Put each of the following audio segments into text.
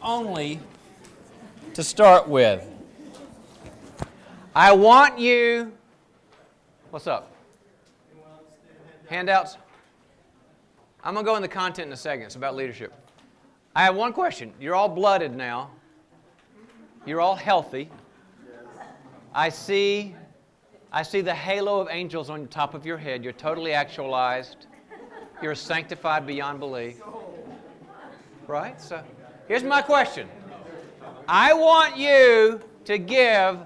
only to start with. I want you, what's up? Handouts? I'm going to go in the content in a second. It's about leadership. I have one question. You're all blooded now. You're all healthy. I see the halo of angels on the top of your head. You're totally actualized. You're sanctified beyond belief. Right? So here's my question. I want you to give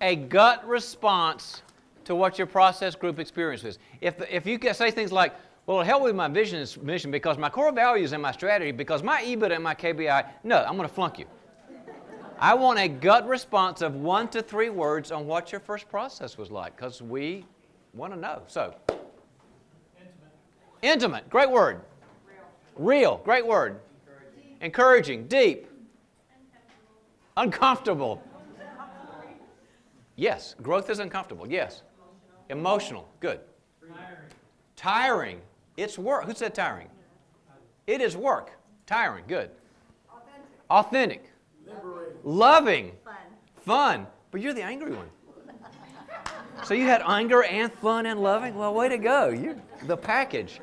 a gut response to what your process group experience is. If you can say things like, well, it'll help with my vision and mission because my core values and my strategy, because my EBITDA and my KBI, no, I'm going to flunk you. I want a gut response of 1 to 3 words on what your first process was like, because we want to know. So, intimate, great word. Real, great word. Encouraging, deep. Uncomfortable. Yes, growth is uncomfortable, yes. Emotional, good. Tiring, it's work. Who said tiring? It is work. Tiring, good. Authentic. Loving. Fun. But you're the angry one. So you had anger and fun and loving? Well, way to go. You're the package.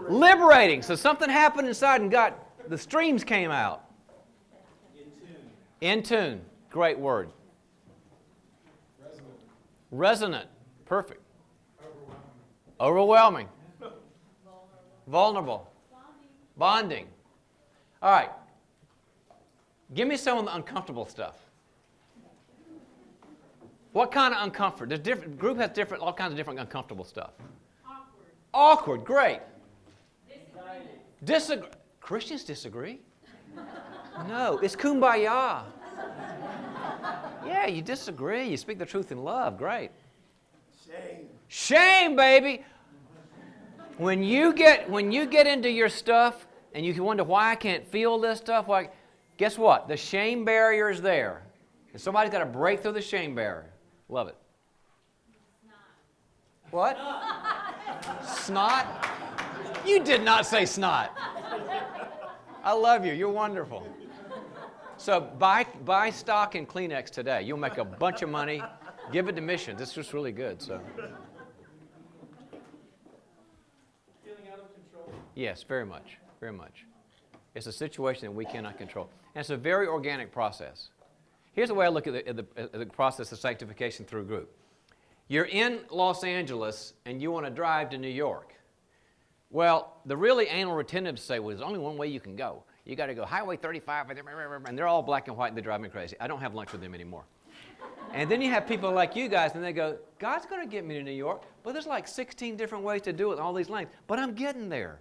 Liberating. So something happened inside and the streams came out. In tune. Great word. Resonant. Perfect. Overwhelming. Vulnerable. Bonding. All right. Give me some of the uncomfortable stuff. What kind of uncomfort? Group has all kinds of different uncomfortable stuff. Awkward, great. Disagree. Christians disagree? No, it's kumbaya. Yeah, you disagree. You speak the truth in love. Great. Shame, baby. When you get into your stuff and you wonder why I can't feel this stuff, guess what? The shame barrier is there. And somebody's got to break through the shame barrier. Love it. Snot. What? Snot? You did not say snot. I love you. You're wonderful. So buy stock in Kleenex today. You'll make a bunch of money. Give it to missions. This is really good. So. Feeling out of control? Yes, very much. Very much. It's a situation that we cannot control. And it's a very organic process. Here's the way I look at the process of sanctification through group. You're in Los Angeles and you want to drive to New York. Well, the really anal retentive say, well, there's only one way you can go. You got to go Highway 35, and they're all black and white and they drive me crazy. I don't have lunch with them anymore. And then you have people like you guys and they go, God's going to get me to New York, but there's like 16 different ways to do it in all these lanes. But I'm getting there.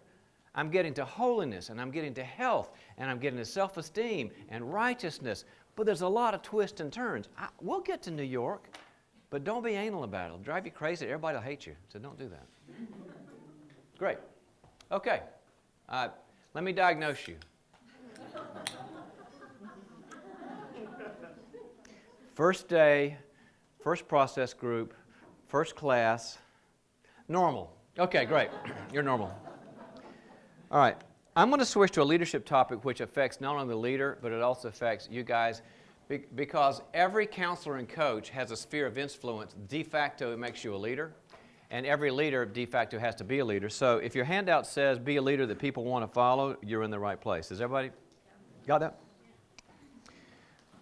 I'm getting to holiness, and I'm getting to health, and I'm getting to self-esteem and righteousness. But there's a lot of twists and turns. We'll get to New York, but don't be anal about it. It'll drive you crazy. Everybody will hate you, so don't do that. Great. Okay. Let me diagnose you. First day, first process group, first class, normal. Okay, great. You're normal. All right, I'm going to switch to a leadership topic which affects not only the leader, but it also affects you guys, because every counselor and coach has a sphere of influence. De facto, it makes you a leader, and every leader de facto has to be a leader. So if your handout says be a leader that people want to follow, you're in the right place. Is everybody got that?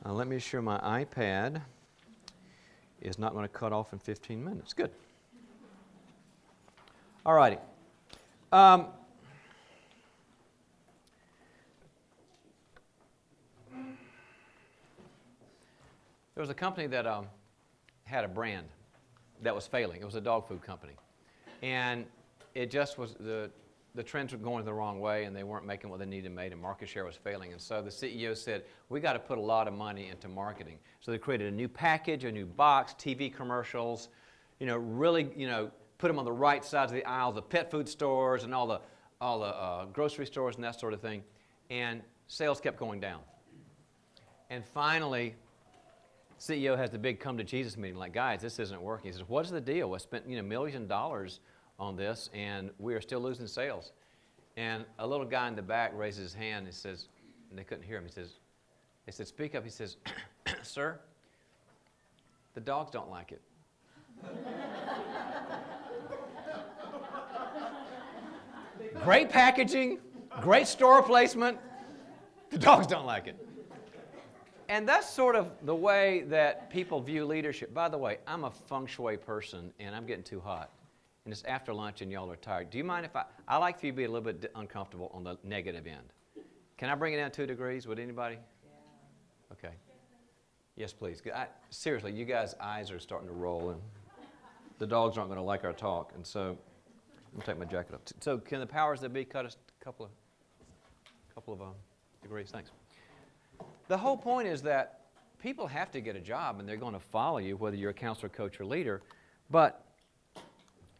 Let me assure my iPad is not going to cut off in 15 minutes. Good. All righty. There was a company that had a brand that was failing. It was a dog food company. And it just was, the trends were going the wrong way, and they weren't making what they needed to make, and market share was failing. And so the CEO said, we got to put a lot of money into marketing. So they created a new package, a new box, TV commercials, really, put them on the right sides of the aisles, the pet food stores and all the grocery stores and that sort of thing. And sales kept going down. And finally, CEO has the big come to Jesus meeting, like, guys, this isn't working. He says, what's the deal? I spent millions of dollars on this, and we are still losing sales. And a little guy in the back raises his hand and says, and they couldn't hear him. They said, speak up. He says, sir, the dogs don't like it. Great packaging, great store placement. The dogs don't like it. And that's sort of the way that people view leadership. By the way, I'm a feng shui person, and I'm getting too hot. And it's after lunch, and y'all are tired. Do you mind if I like for you to be a little bit uncomfortable on the negative end. Can I bring it down 2 degrees? Would anybody? Yeah. Okay. Yes, please. Seriously, you guys' eyes are starting to roll, and the dogs aren't going to like our talk. And so I'm going to take my jacket off. So can the powers that be cut us a couple of degrees? Thanks. The whole point is that people have to get a job, and they're going to follow you, whether you're a counselor, coach, or leader. But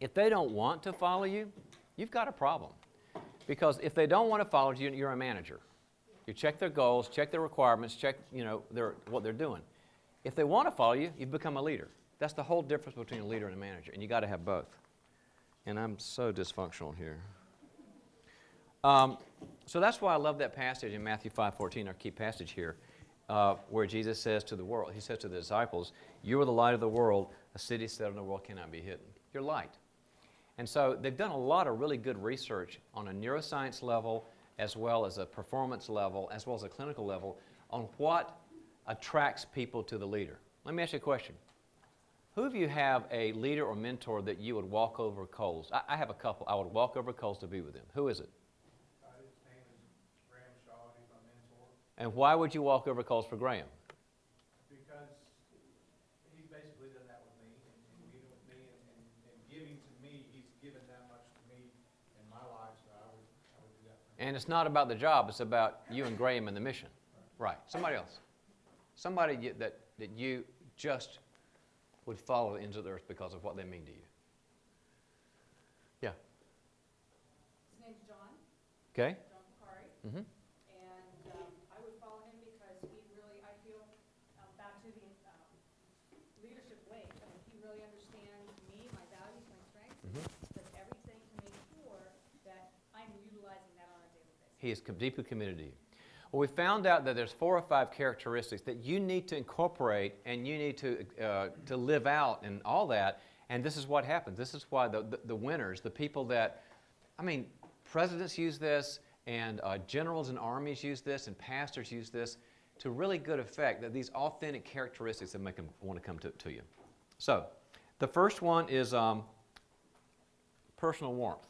if they don't want to follow you, you've got a problem. Because if they don't want to follow you, you're a manager. You check their goals, check their requirements, check what they're doing. If they want to follow you, you've become a leader. That's the whole difference between a leader and a manager, and you got to have both. And I'm so dysfunctional here. So that's why I love that passage in Matthew 5:14, our key passage here, where Jesus says to the world, he says to the disciples, you are the light of the world. A city set on the world cannot be hidden. You're light. And so they've done a lot of really good research on a neuroscience level, as well as a performance level, as well as a clinical level, on what attracts people to the leader. Let me ask you a question. Who of you have a leader or mentor that you would walk over coals? I have a couple. I would walk over coals to be with them. Who is it? His name is Graham Shaw. He's my mentor. And why would you walk over coals for Graham? Because he basically done that with me, and meeting with me, and giving to me. He's given that much to me in my life, so I would do that for him. And it's not about the job. It's about you and Graham and the mission. Right. Somebody else. Somebody that you just would follow the ends of the earth because of what they mean to you. Yeah. His name's John. Okay. John Picari. Mm-hmm. And I would follow him because he really, I feel, back to the leadership way. I mean, he really understands me, my values, my strengths. Mm-hmm. Does everything to make sure that I'm utilizing that on a daily basis. He is deeply committed to you. Well, we found out that there's 4 or 5 characteristics that you need to incorporate and you need to live out and all that. And this is what happens. This is why the winners, the people that, I mean, presidents use this, and generals and armies use this, and pastors use this to really good effect, that these authentic characteristics that make them want to come to you. So the first one is personal warmth.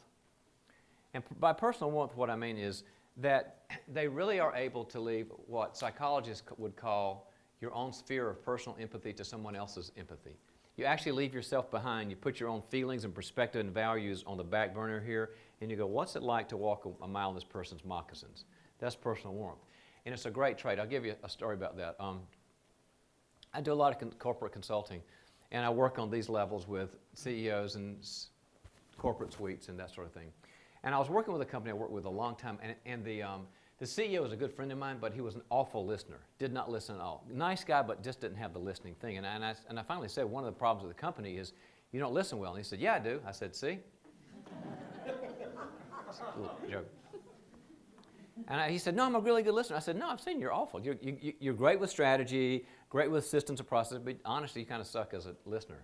And by personal warmth, what I mean is that they really are able to leave what psychologists would call your own sphere of personal empathy to someone else's empathy. You actually leave yourself behind. You put your own feelings and perspective and values on the back burner here, and you go, what's it like to walk a mile in this person's moccasins? That's personal warmth. And it's a great trait. I'll give you a story about that. I do a lot of corporate consulting, and I work on these levels with CEOs and corporate suites and that sort of thing. And I was working with a company I worked with a long time, and the CEO was a good friend of mine, but he was an awful listener. Did not listen at all. Nice guy, but just didn't have the listening thing. And I finally said, one of the problems with the company is you don't listen well. And he said, yeah, I do. I said, see? Joke. And he said, no, I'm a really good listener. I said, no, I've seen you're awful. You're great with strategy, great with systems and processes, but honestly, you kind of suck as a listener.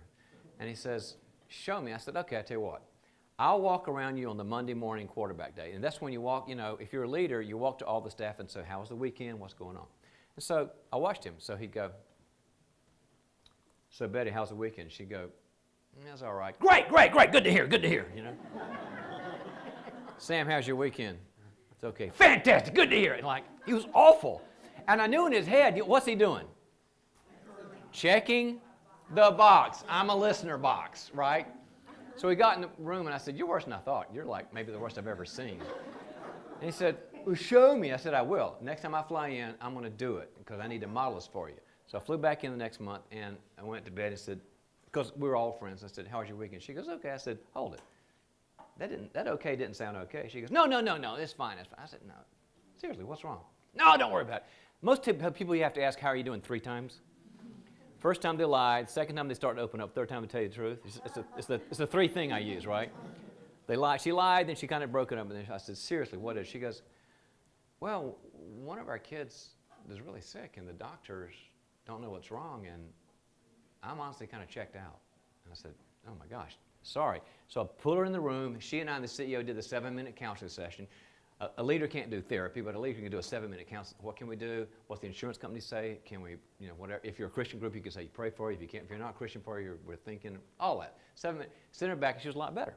And he says, show me. I said, okay, I tell you what. I'll walk around you on the Monday morning quarterback day. And that's when you walk, if you're a leader, you walk to all the staff and say, how was the weekend? What's going on? And so I watched him. So he'd go, so Betty, how's the weekend? She'd go, that's all right. Great, good to hear, Sam, how's your weekend? It's okay. Fantastic, good to hear. And he was awful. And I knew in his head, what's he doing? Checking the box. I'm a listener box, right? So we got in the room, and I said, you're worse than I thought. You're maybe the worst I've ever seen. And he said, well, show me. I said, I will. Next time I fly in, I'm going to do it because I need to model this for you. So I flew back in the next month, and I went to bed and said, because we were all friends, I said, how was your weekend? She goes, okay. I said, hold it. That okay didn't sound okay. She goes, no, it's fine. I said, no. Seriously, what's wrong? No, don't worry about it. Most people you have to ask, how are you doing 3 times? First time they lied, second time they start to open up, third time they tell you the truth. It's the 3 thing I use, right? They lied. She lied, then she kind of broke it up, and then I said, seriously, what is it? She goes, well, one of our kids is really sick, and the doctors don't know what's wrong, and I'm honestly kind of checked out. And I said, oh my gosh, sorry. So I pulled her in the room. She and I and the CEO did the 7-minute counseling session. A leader can't do therapy, but a leader can do a 7-minute counseling. What can we do? What's the insurance company say? Can we, whatever. If you're a Christian group, you can say you pray for you. If you're not a Christian for you, we're thinking, all that. 7 minutes. Sent her back, and she was a lot better.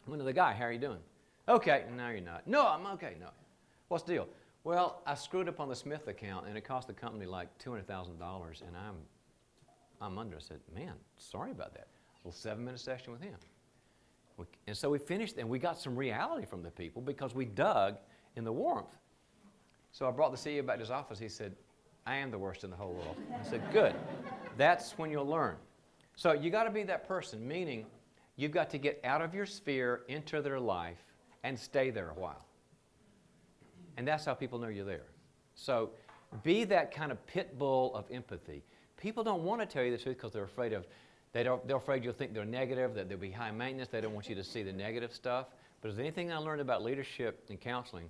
I went to the guy, how are you doing? Okay, no, you're not. No, I'm okay, no. What's the deal? Well, I screwed up on the Smith account, and it cost the company like $200,000, and I'm under. I said, man, sorry about that. A little 7-minute session with him. And so we finished, and we got some reality from the people because we dug in the warmth. So I brought the CEO back to his office. He said, I am the worst in the whole world. I said, good. That's when you'll learn. So you got to be that person, meaning you've got to get out of your sphere, enter their life, and stay there a while. And that's how people know you're there. So be that kind of pit bull of empathy. People don't want to tell you the truth because they're afraid of they're afraid you'll think they're negative, that they'll be high maintenance. They don't want you to see the negative stuff. But if there's anything I learned about leadership and counseling,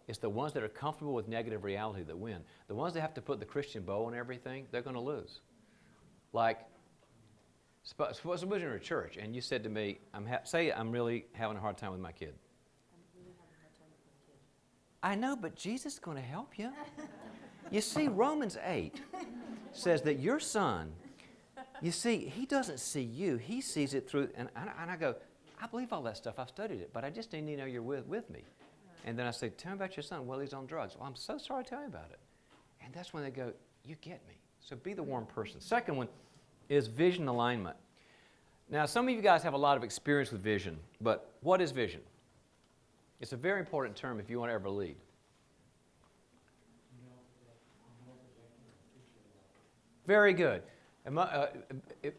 it's the ones that are comfortable with negative reality that win. The ones that have to put the Christian bow on everything, they're going to lose. Like, suppose you're in a church and you said to me, say I'm really having a hard time with my kid. I know, but Jesus is going to help you. You see, Romans 8 says that your son, you see, he doesn't see you. He sees it through, and I go, I believe all that stuff. I've studied it, but I just need to know you're with me. And then I say, tell me about your son. Well, he's on drugs. Well, I'm so sorry to tell you about it. And that's when they go, you get me. So be the warm person. Second one is vision alignment. Now, some of you guys have a lot of experience with vision, but what is vision? It's a very important term if you want to ever lead. Very good.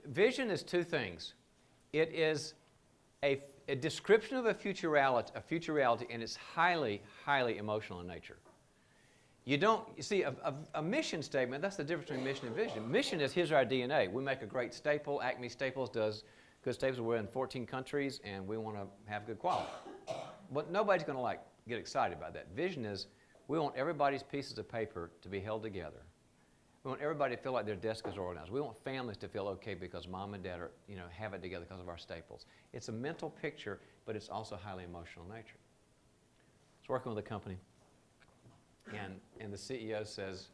Vision is two things. It is a description of a future reality, and it's highly, highly emotional in nature. You see, a mission statement, that's the difference between mission and vision. Mission is here's our DNA. We make a great staple. Acme Staples does good staples. We're in 14 countries, and we want to have good quality. But nobody's going to get excited about that. Vision is we want everybody's pieces of paper to be held together. We want everybody to feel like their desk is organized. We want families to feel okay because mom and dad are, have it together because of our staples. It's a mental picture, but it's also highly emotional in nature. I was working with a company, and the CEO says,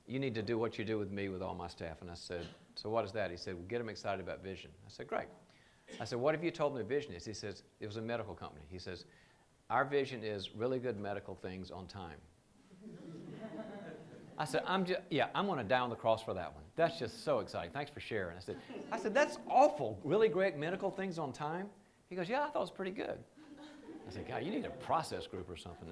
you need to do what you do with me with all my staff. And I said, so what is that? He said, well, get them excited about vision. I said, great. I said, what have you told me vision is? He says, it was a medical company. He says, our vision is really good medical things on time. I said, I'm going to die on the cross for that one. That's just so exciting. Thanks for sharing. I said, that's awful. Really great medical things on time? He goes, yeah, I thought it was pretty good. I said, God, you need a process group or something.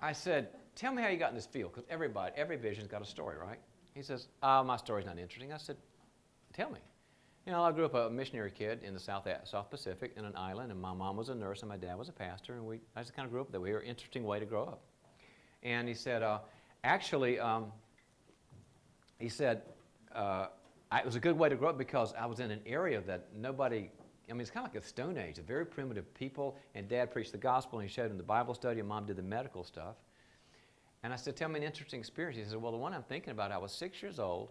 I said, tell me how you got in this field, because every vision's got a story, right? He says, my story's not interesting. I said, tell me. I grew up a missionary kid in the South Pacific in an island, and my mom was a nurse and my dad was a pastor, and I just kind of grew up that way. It was an interesting way to grow up. And he said, it was a good way to grow up because I was in an area that it's kind of like a Stone Age, a very primitive people, and Dad preached the gospel, and he showed him the Bible study, and Mom did the medical stuff. And I said, tell me an interesting experience. He said, well, the one I'm thinking about, I was 6 years old,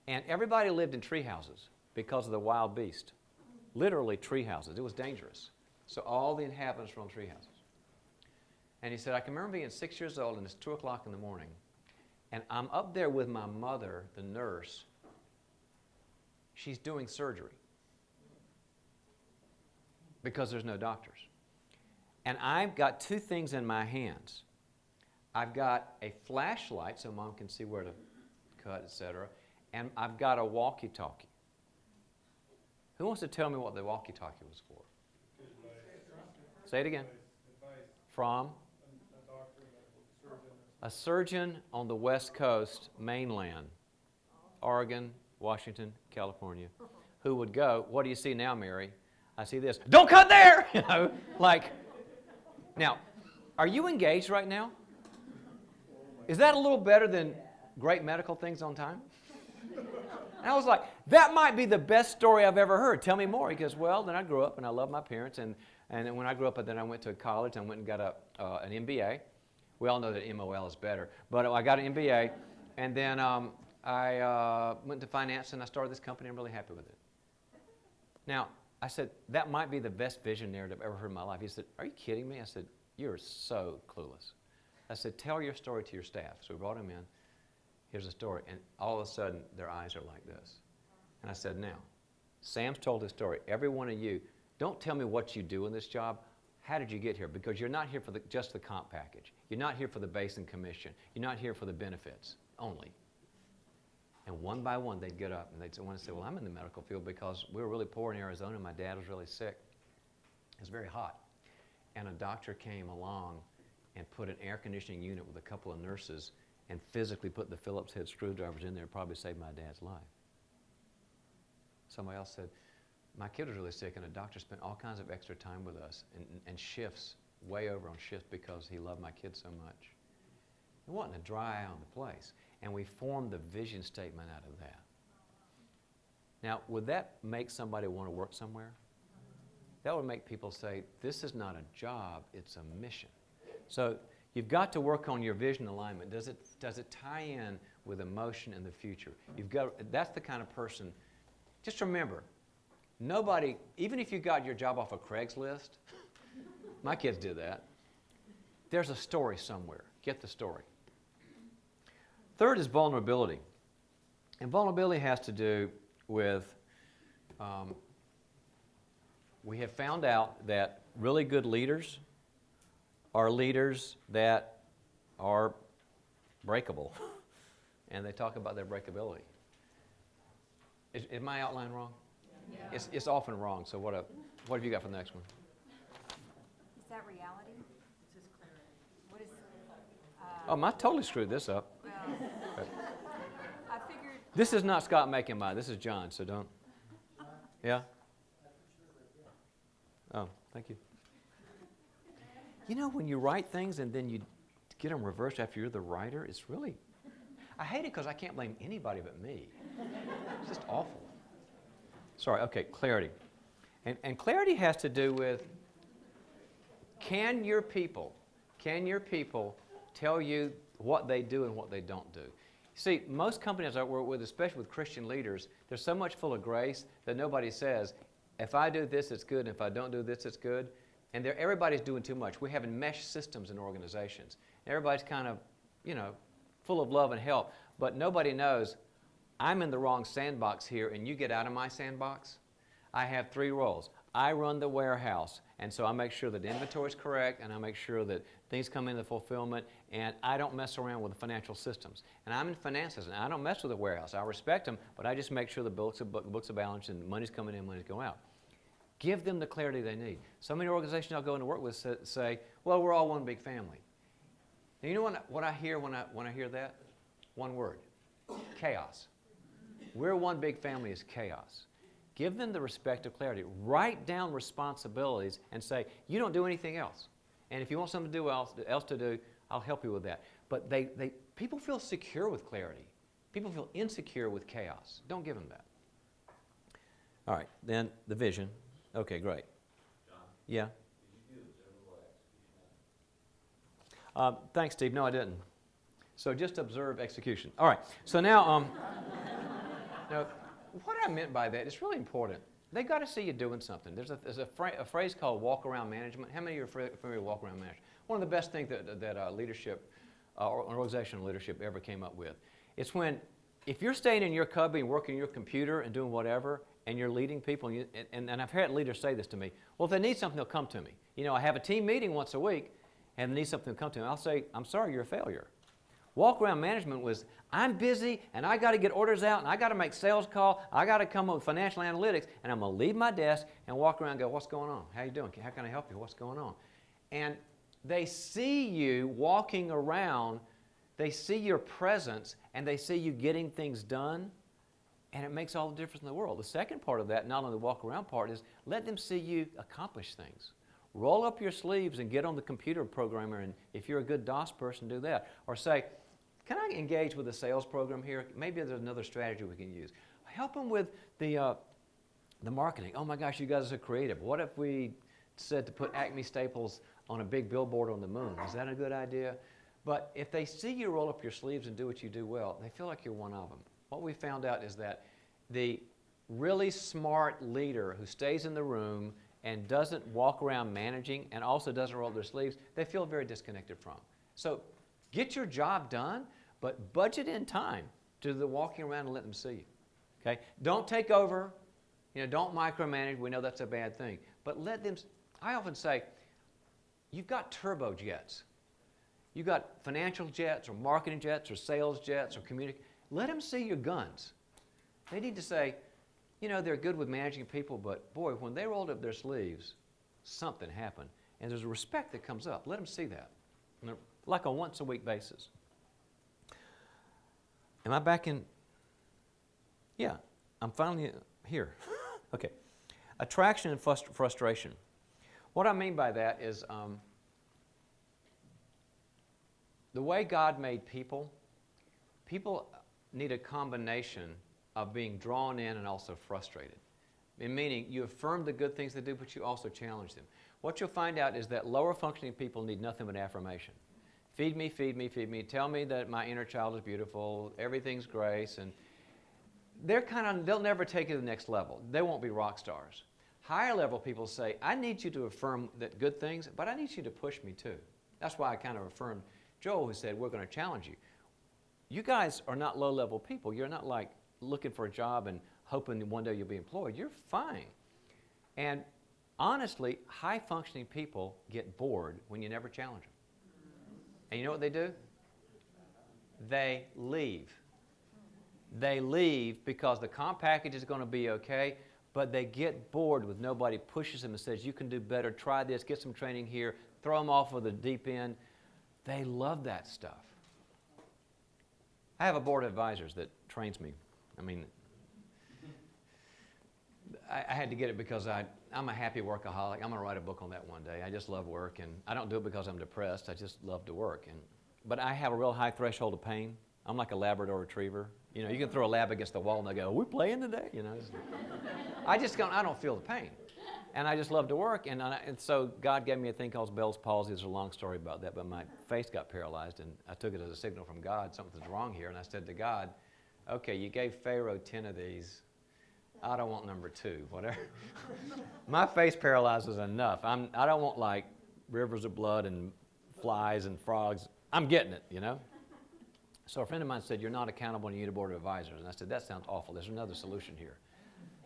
and everybody lived in tree houses because of the wild beast. Literally tree houses. It was dangerous. So all the inhabitants were on tree houses. And he said, I can remember being 6 years old, and it's 2 o'clock in the morning, and I'm up there with my mother, the nurse. She's doing surgery because there's no doctors. And I've got two things in my hands. I've got a flashlight so Mom can see where to cut, etc., and I've got a walkie-talkie. Who wants to tell me what the walkie-talkie was for? Say it again. From? A surgeon on the West Coast, mainland, Oregon, Washington, California, who would go, what do you see now, Mary? I see this. Don't cut there! Now, are you engaged right now? Is that a little better than great medical things on time? And I was like, that might be the best story I've ever heard. Tell me more. He goes, well, then I grew up and I loved my parents. And then when I grew up, then I went to college and went and got an MBA. We all know that MOL is better. But I got an MBA, and then I went to finance, and I started this company. I'm really happy with it. Now, I said, that might be the best vision narrative I've ever heard in my life. He said, are you kidding me? I said, you're so clueless. I said, tell your story to your staff. So we brought him in. Here's the story. And all of a sudden, their eyes are like this. And I said, now, Sam's told his story. Every one of you, don't tell me what you do in this job. How did you get here? Because you're not here for just the comp package. You're not here for the base and commission. You're not here for the benefits only. And one by one, they'd get up and they'd want to say, well, I'm in the medical field because we were really poor in Arizona. My dad was really sick. It was very hot. And a doctor came along and put an air conditioning unit with a couple of nurses and physically put the Phillips head screwdrivers in there and probably saved my dad's life. Somebody else said, my kid was really sick, and a doctor spent all kinds of extra time with us and shifts, way over on shifts because he loved my kid so much. It wasn't a dry eye on the place. And we formed the vision statement out of that. Now, would that make somebody want to work somewhere? That would make people say, this is not a job, it's a mission. So you've got to work on your vision alignment. Does it tie in with emotion in the future? That's the kind of person. Just remember, nobody, even if you got your job off of Craigslist, my kids did that, there's a story somewhere. Get the story. Third is vulnerability. And vulnerability has to do with, we have found out that really good leaders are leaders that are breakable. And they talk about their breakability. Is my outline wrong? Yeah. It's often wrong, so what have you got for the next one? Is that reality? This is clarity. What is... I totally screwed this up. Well, I figured... This is not Scott making mine. This is John, so don't... Yeah? Oh, thank you. You know, when you write things and then you get them reversed after you're the writer, it's really... I hate it because I can't blame anybody but me. It's just awful. Sorry, okay, clarity. And clarity has to do with, can your people tell you what they do and what they don't do? See, most companies I work with, especially with Christian leaders, they're so much full of grace that nobody says, if I do this, it's good, and if I don't do this, it's good. And everybody's doing too much. We have enmeshed systems in organizations. Everybody's kind of, full of love and help, but nobody knows, I'm in the wrong sandbox here, and you get out of my sandbox. I have 3 roles. I run the warehouse, and so I make sure that the inventory is correct, and I make sure that things come into fulfillment, and I don't mess around with the financial systems. And I'm in finances, and I don't mess with the warehouse. I respect them, but I just make sure the books are balanced and money's coming in, money's going out. Give them the clarity they need. So many organizations I'll go into work with say, well, we're all one big family. And you know what I hear when I hear that? One word, chaos. We're one big family is chaos. Give them the respect of clarity. Write down responsibilities and say, you don't do anything else. And if you want something else to do, I'll help you with that. But people feel secure with clarity. People feel insecure with chaos. Don't give them that. All right, then the vision. Okay, great. John? Yeah? Did you do observable execution? Thanks, Steve. No, I didn't. So just observe execution. All right, so now, now what I meant by that is really important. They got to see you doing something. There's a phrase called walk-around management. How many of you are familiar with walk-around management? One of the best things that leadership, or organizational leadership ever came up with. It's when, if you're staying in your cubby and working your computer and doing whatever, and you're leading people, and I've had leaders say this to me, well, if they need something, they'll come to me. I have a team meeting once a week, and they need something to come to me. I'll say, I'm sorry, you're a failure. Walk-around management was, I'm busy, and I got to get orders out, and I got to make sales call, I got to come up with financial analytics, and I'm going to leave my desk and walk around and go, what's going on? How you doing? How can I help you? What's going on? And they see you walking around, they see your presence, and they see you getting things done, and it makes all the difference in the world. The second part of that, not only the walk-around part, is let them see you accomplish things. Roll up your sleeves and get on the computer programmer, and if you're a good DOS person, do that. Or say, can I engage with a sales program here? Maybe there's another strategy we can use. Help them with the marketing. Oh my gosh, you guys are so creative. What if we said to put Acme Staples on a big billboard on the moon? Is that a good idea? But if they see you roll up your sleeves and do what you do well, they feel like you're one of them. What we found out is that the really smart leader who stays in the room and doesn't walk around managing and also doesn't roll up their sleeves, they feel very disconnected from. So get your job done, but budget in time to the walking around and let them see you. Okay? Don't take over. Don't micromanage. We know that's a bad thing. But let them, I often say, you've got turbojets. You've got financial jets or marketing jets or sales jets or communication. Let them see your guns. They need to say, they're good with managing people, but boy, when they rolled up their sleeves, something happened. And there's a respect that comes up. Let them see that, like a once-a-week basis. Am I back in? Yeah, I'm finally here. Okay. Attraction and frustration. What I mean by that is the way God made people need a combination of being drawn in and also frustrated. Meaning you affirm the good things they do, but you also challenge them. What you'll find out is that lower functioning people need nothing but affirmation. Feed me, feed me, feed me. Tell me that my inner child is beautiful, everything's grace, and they'll never take it to the next level. They won't be rock stars. Higher level people say, I need you to affirm that good things, but I need you to push me too. That's why I kind of affirmed Joel, who said, we're going to challenge you. You guys are not low-level people. You're not like looking for a job and hoping one day you'll be employed. You're fine. And honestly, high-functioning people get bored when you never challenge them. And you know what they do? They leave. They leave because the comp package is going to be okay, but they get bored with nobody pushes them and says, you can do better, try this, get some training here, throw them off of the deep end. They love that stuff. I have a board of advisors that trains me. I mean, I had to get it because I'm a happy workaholic. I'm going to write a book on that one day. I just love work, and I don't do it because I'm depressed. I just love to work. But I have a real high threshold of pain. I'm like a Labrador retriever. You can throw a lab against the wall and they go, are we playing today? I don't feel the pain. And I just love to work. And so God gave me a thing called Bell's palsy. There's a long story about that, but my face got paralyzed, and I took it as a signal from God, something's wrong here. And I said to God, okay, you gave Pharaoh 10 of these. I don't want number 2, whatever. My face paralyzes enough. I don't want like rivers of blood and flies and frogs. I'm getting it, So a friend of mine said, you're not accountable and you need a board of advisors. And I said, that sounds awful. There's another solution here.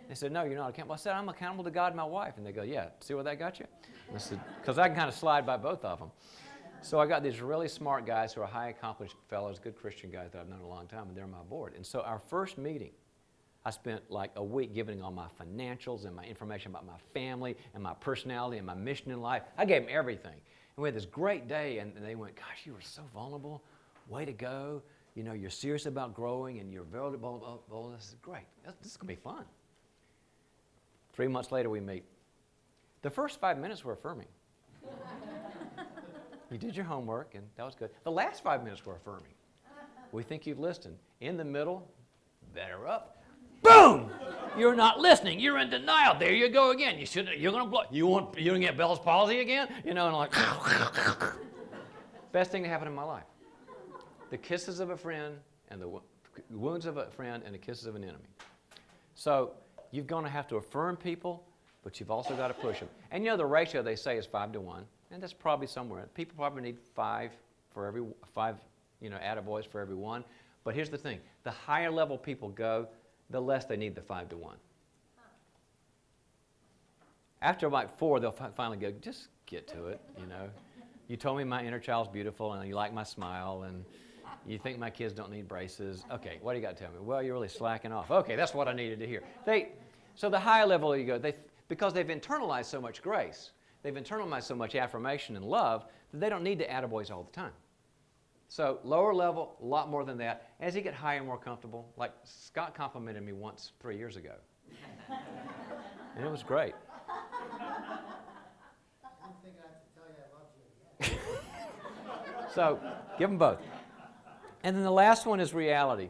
They said, no, you're not accountable. I said, I'm accountable to God and my wife. And they go, yeah, see where that got you? And I said, because I can kind of slide by both of them. So I got these really smart guys who are high accomplished fellows, good Christian guys that I've known a long time, and they're on my board. And so our first meeting, I spent like a week giving all my financials and my information about my family and my personality and my mission in life. I gave them everything. And we had this great day, and they went, gosh, you were so vulnerable. Way to go. You're serious about growing, and you're vulnerable. This is great. This is going to be fun. 3 months later, we meet. The first 5 minutes were affirming. You did your homework, and that was good. The last 5 minutes were affirming. We think you've listened. In the middle, better up. Boom! You're not listening. You're in denial. There you go again. You're going to blow. You're going to get Bell's palsy again? And like, best thing to happen in my life. The kisses of a friend and the wounds of a friend and the kisses of an enemy. So you're going to have to affirm people, but you've also got to push them. And the ratio they say is 5 to 1, and that's probably somewhere. People probably need 5 for every 5, attaboys for every 1. But here's the thing: the higher level people go, the less they need the 5 to 1. After like 4, they'll finally go, just get to it. You told me my inner child's beautiful, and you like my smile, and you think my kids don't need braces. Okay, what do you got to tell me? Well, you're really slacking off. Okay, that's what I needed to hear. So the higher level you go, because they've internalized so much grace, they've internalized so much affirmation and love, that they don't need to attaboys all the time. So lower level, a lot more than that. As you get higher and more comfortable, like Scott complimented me once 3 years ago. And it was great. I don't think I have to tell you I love you again. So give them both. And then the last one is reality.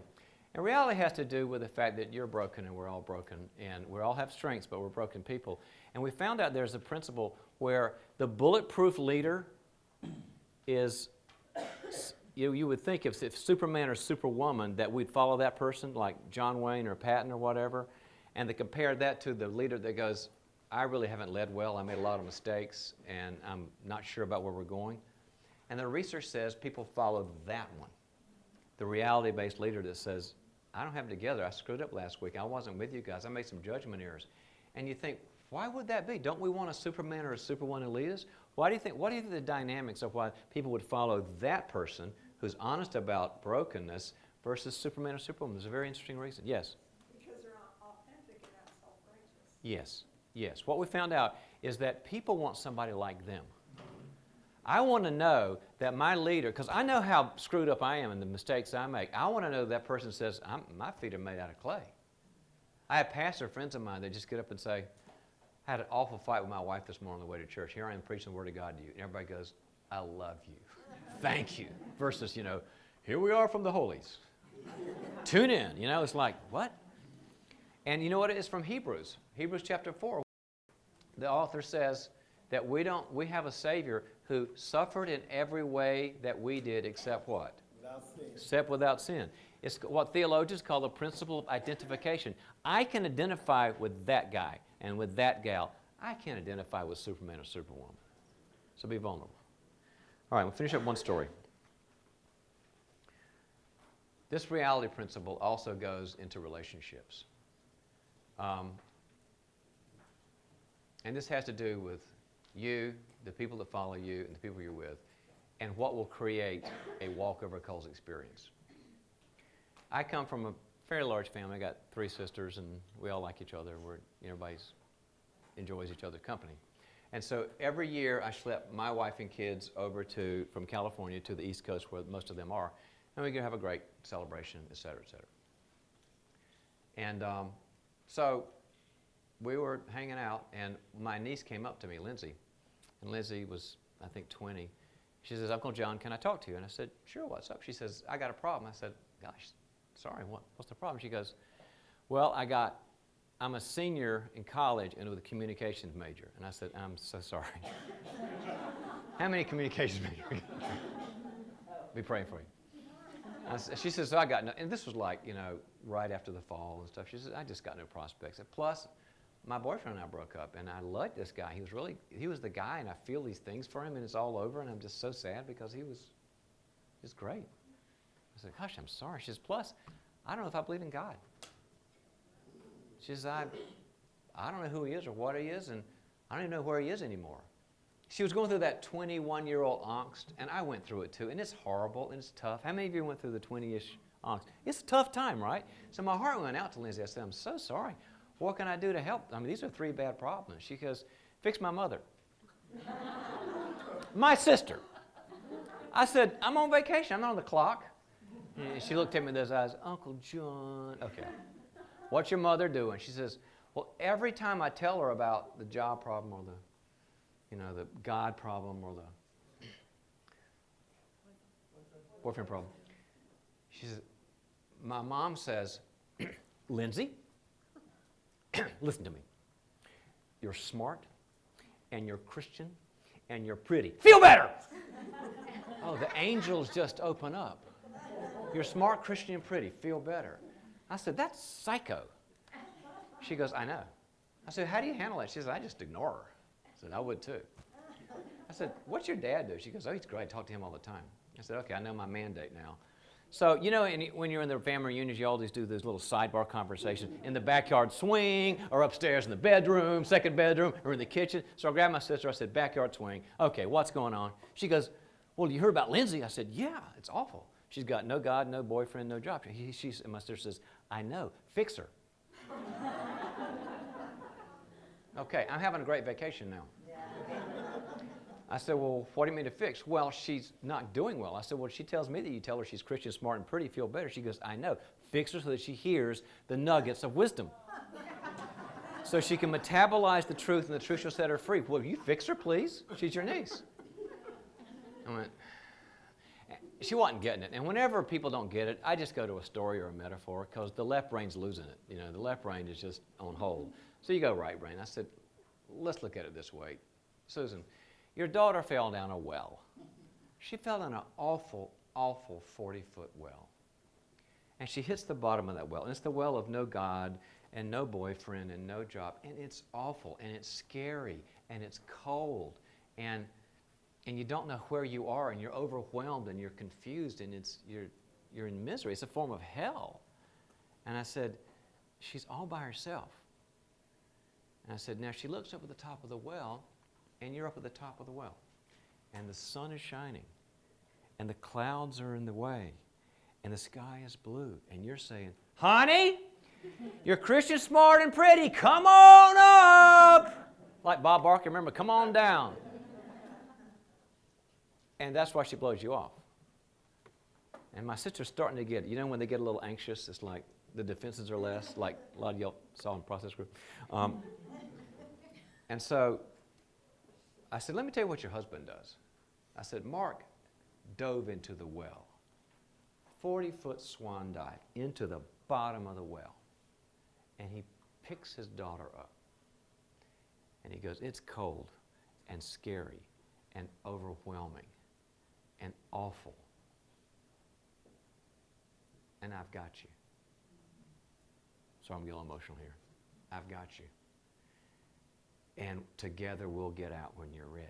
And reality has to do with the fact that you're broken and we're all broken. And we all have strengths, but we're broken people. And we found out there's a principle where the bulletproof leader is you would think if Superman or Superwoman that we'd follow that person like John Wayne or Patton or whatever, and to compare that to the leader that goes, I really haven't led well, I made a lot of mistakes, and I'm not sure about where we're going. And the research says people follow that one. The reality-based leader that says, I don't have it together, I screwed up last week, I wasn't with you guys, I made some judgment errors. And you think, why would that be? Don't we want a Superman or a Superwoman to lead us? What do you think the dynamics of why people would follow that person who's honest about brokenness versus Superman or Superwoman? There's a very interesting reason. Yes? Because they're authentic and not self-righteous. Yes. Yes. What we found out is that people want somebody like them. I want to know that my leader, because I know how screwed up I am and the mistakes I make, I want to know that person says, my feet are made out of clay. I have pastor friends of mine that just get up and say, I had an awful fight with my wife this morning on the way to church. Here I am preaching the Word of God to you. And everybody goes, I love you. Thank you. Versus, here we are from the holies. Tune in. It's like, what? And you know what it is from Hebrews? Hebrews chapter 4. The author says that we have a Savior who suffered in every way that we did except what? Without sin. Except without sin. It's what theologians call the principle of identification. I can identify with that guy and with that gal. I can't identify with Superman or Superwoman. So be vulnerable. All right, we'll finish up one story. This reality principle also goes into relationships. And this has to do with you, the people that follow you, and the people you're with, and what will create a walk over coals experience. I come from a fairly large family. I got 3 sisters, and we all like each other. Everybody enjoys each other's company. And so every year I schlep my wife and kids over from California to the East Coast where most of them are, and we can have a great celebration, et cetera, et cetera. And so we were hanging out, and my niece came up to me, Lindsay, and Lindsay was, I think, 20. She says, Uncle John, can I talk to you? And I said, sure, what's up? She says, I got a problem. I said, gosh, sorry, what's the problem? She goes, well, I'm a senior in college and with a communications major. And I said, I'm so sorry. How many communications majors? Be praying for you. She says, so I got no, and this was like, right after the fall and stuff. She says, I just got no prospects. Plus, my boyfriend and I broke up, and I liked this guy. He was the guy, and I feel these things for him, and it's all over, and I'm just so sad because he was just great. I said, gosh, I'm sorry. She says, plus, I don't know if I believe in God. She says, I don't know who he is or what he is, and I don't even know where he is anymore. She was going through that 21-year-old angst, and I went through it too, and it's horrible, and it's tough. How many of you went through the 20-ish angst? It's a tough time, right? So my heart went out to Lindsay. I said, I'm so sorry. What can I do to help? These are 3 bad problems. She goes, fix my mother. My sister. I said, I'm on vacation. I'm not on the clock. And she looked at me with those eyes, Uncle John. Okay. What's your mother doing? She says, well, every time I tell her about the job problem or the God problem or the boyfriend problem, she says, my mom says, Lindsay, listen to me. You're smart, and you're Christian, and you're pretty. Feel better! Oh, the angels just open up. You're smart, Christian, and pretty. Feel better. I said, that's psycho. She goes, I know. I said, how do you handle that? She says, I just ignore her. I said, I would too. I said, what's your dad do? She goes, oh, he's great. I talk to him all the time. I said, okay, I know my mandate now. So, when you're in the family reunions, you always do those little sidebar conversations in the backyard swing or upstairs in the bedroom, second bedroom, or in the kitchen. So I grabbed my sister. I said, backyard swing. Okay, what's going on? She goes, well, you heard about Lindsay? I said, yeah, it's awful. She's got no God, no boyfriend, no job. And my sister says, I know. Fix her. Okay, I'm having a great vacation now. I said, well, what do you mean to fix? Well, she's not doing well. I said, well, she tells me that you tell her she's Christian, smart, and pretty, feel better. She goes, I know. Fix her so that she hears the nuggets of wisdom. So she can metabolize the truth, and the truth shall set her free. Well, you fix her, please. She's your niece. I went, she wasn't getting it. And whenever people don't get it, I just go to a story or a metaphor because the left brain's losing it. The left brain is just on hold. So you go right brain. I said, let's look at it this way. Susan, your daughter fell down a well. She fell in an awful, awful 40-foot well. And she hits the bottom of that well. And it's the well of no God and no boyfriend and no job. And it's awful and it's scary and it's cold. And you don't know where you are and you're overwhelmed and you're confused and you're in misery. It's a form of hell. And I said, she's all by herself. And I said, now she looks up at the top of the well and you're up at the top of the well. And the sun is shining. And the clouds are in the way. And the sky is blue. And you're saying, honey, you're Christian, smart, and pretty. Come on up. Like Bob Barker, remember, come on down. And that's why she blows you off. And my sister's starting to get, when they get a little anxious, it's like the defenses are less, like a lot of y'all saw in process group. And so I said, let me tell you what your husband does. I said, Mark dove into the well. 40-foot swan dive into the bottom of the well. And he picks his daughter up. And he goes, it's cold and scary and overwhelming and awful. And I've got you. So I'm getting emotional here. I've got you. And together we'll get out when you're ready.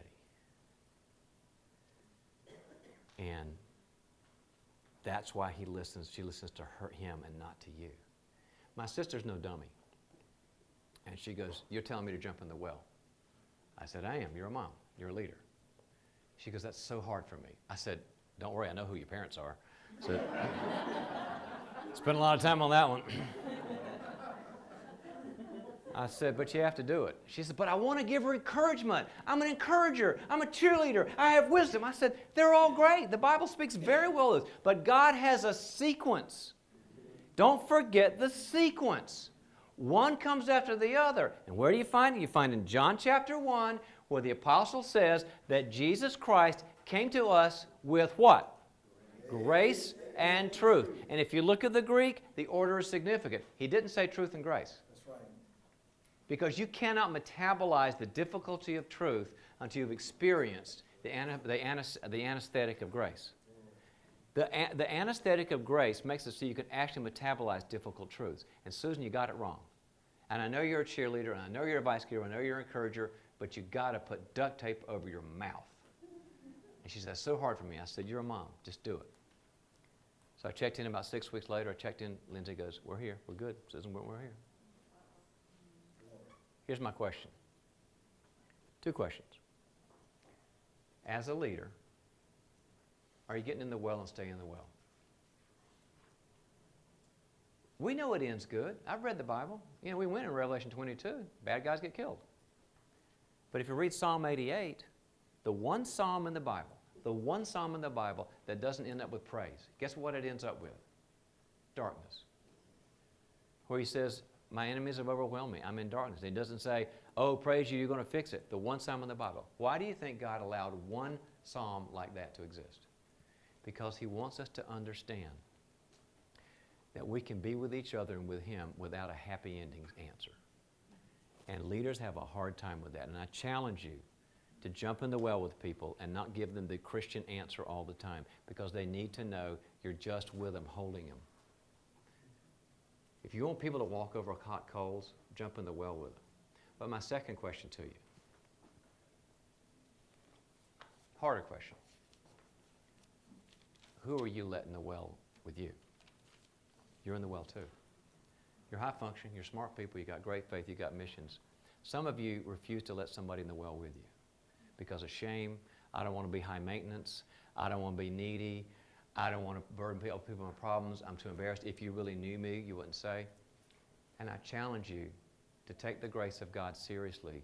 And that's why she listens to him and not to you. My sister's no dummy. And she goes, you're telling me to jump in the well. I said, I am. You're a mom. You're a leader. She goes, that's so hard for me. I said, don't worry, I know who your parents are. So spent a lot of time on that one. I said, but you have to do it. She said, but I want to give her encouragement. I'm an encourager. I'm a cheerleader. I have wisdom. I said, they're all great. The Bible speaks very well of this. But God has a sequence. Don't forget the sequence. One comes after the other. And where do you find it? You find in John chapter 1 where the apostle says that Jesus Christ came to us with what? Grace and truth. And if you look at the Greek, the order is significant. He didn't say truth and grace. Because you cannot metabolize the difficulty of truth until you've experienced the anesthetic of grace. The anesthetic of grace makes it so you can actually metabolize difficult truths. And Susan, you got it wrong. And I know you're a cheerleader, and I know you're a vice giver, I know you're an encourager, but you got to put duct tape over your mouth. And she said, that's so hard for me. I said, you're a mom. Just do it. So I checked in about 6 weeks later. I checked in. Lindsay goes, we're here. We're good. Susan, we're here. Here's my question. 2 questions. As a leader, are you getting in the well and staying in the well? We know it ends good. I've read the Bible. We went in Revelation 22. Bad guys get killed. But if you read Psalm 88, the one psalm in the Bible that doesn't end up with praise, guess what it ends up with? Darkness. Where he says, my enemies have overwhelmed me. I'm in darkness. He doesn't say, oh, praise you, you're going to fix it. The one psalm in the Bible. Why do you think God allowed one psalm like that to exist? Because he wants us to understand that we can be with each other and with him without a happy ending answer. And leaders have a hard time with that. And I challenge you to jump in the well with people and not give them the Christian answer all the time, because they need to know you're just with them, holding them. If you want people to walk over hot coals, jump in the well with them. But my second question to you, harder question. Who are you letting the well with you? You're in the well too. You're high functioning, you're smart people, you got great faith, you got missions. Some of you refuse to let somebody in the well with you because of shame. I don't want to be high maintenance. I don't want to be needy. I don't want to burden people with problems. I'm too embarrassed. If you really knew me, you wouldn't say. And I challenge you to take the grace of God seriously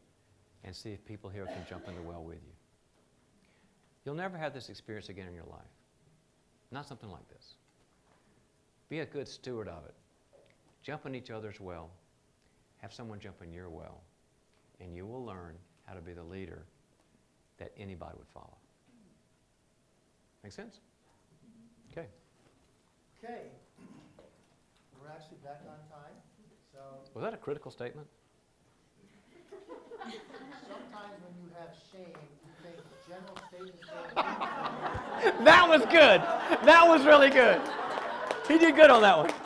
and see if people here can jump in the well with you. You'll never have this experience again in your life. Not something like this. Be a good steward of it. Jump in each other's well. Have someone jump in your well. And you will learn how to be the leader that anybody would follow. Make sense? Okay. Okay. We're actually back on time. So Was that a critical statement? sometimes when you have shame, you anything, general statements. That was good. That was really good. He did good on that one.